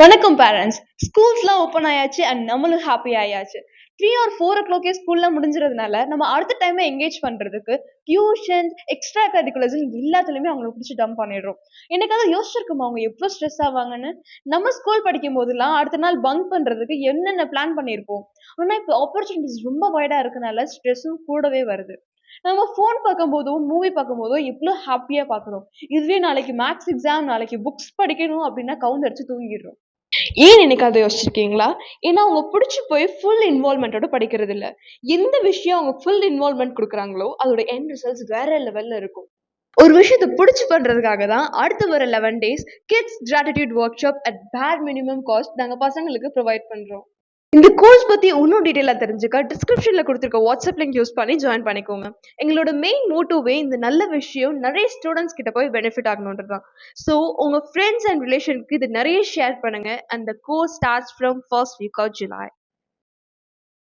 வணக்கம் parents. ஸ்கூல்ஸ்லாம் open ஆயாச்சு and நம்மளும் ஹாப்பி ஆயாச்சு. 3 ஆர் 4 o'clockே ஸ்கூல்லாம் முடிஞ்சுறதுனால, நம்ம அடுத்த டைம எங்கேஜ் பண்றதுக்கு டியூஷன்ஸ், எக்ஸ்ட்ரா கரிக்குலர்ஸ்ன்னு எல்லாத்துலயுமே அவங்கள புடிச்சு டம்ப் பண்ணிடுறோம். என்னைக்காவது யோசிச்சிருக்கோமா அவங்க எவ்ளோ ஸ்ட்ரெஸ் ஆவாங்கன்னு? நம்ம ஸ்கூல் படிக்கும்போதெல்லாம் அடுத்த நாள் பங்க் பண்றதுக்கு என்னென்ன பிளான் பண்ணியிருப்போம். ஆனா இப்ப ஆப்பர்ச்சுனிட்டீஸ் ரொம்ப வைடா இருக்கனால ஸ்ட்ரெஸ்ஸும் கூடவே வருது. நம்ம ஃபோன் பார்க்கும்போதோ, மூவி பார்க்கும்போதோ எவ்ளோ ஹாப்பியா பார்க்குறோம். இதுவே நாளைக்கு மேத்ஸ் எக்ஸாம், நாளைக்கு புக்ஸ் படிக்கணும் அப்டின்னா கவுந்தடிச்சு தூங்கிடுறோம். ஏன் என்னைக்காவது யோசிச்சிருக்கீங்களா? ஏன்னா அவங்க புடிச்சு போய் ஃபுல் இன்வால்வ்மென்ட்டோட படிக்கிறது இல்ல. எந்த விஷயம் அவங்க ஃபுல் இன்வால்வ்மென்ட் குடுக்குறாங்களோ, அதோட எண்ட் ரிசல்ட்ஸ் வேற லெவல்ல இருக்கும். ஒரு விஷயத்த புடிச்சு பண்றதுக்காக தான் அடுத்து வர 11 days kids gratitude workshop at பேர் மினிமம் காஸ்ட் நாங்க பசங்களுக்கு ப்ரொவைட் பண்றோம். இந்த கோர்ஸ் பத்தி இன்னும் டீடைலா தெரிஞ்சுக்க டிஸ்கிரிப்ஷன்ல குடுத்திருக்க வாட்ஸ்அப் லிங்க் யூஸ் பண்ணி ஜாயின் பண்ணிக்கோங்க. எங்களோட மெயின் மோட்டோவே இந்த நல்ல விஷயம் நெறைய ஸ்டூடண்ட்ஸ் கிட்ட போய் பெனிஃபிட் ஆகணும்ன்றது தான். ஸோ உங்க ஃப்ரெண்ட்ஸ் அண்ட் ரிலேஷன்க்கு இது நெறைய ஷேர் பண்ணுங்க. And the course starts from first week of July.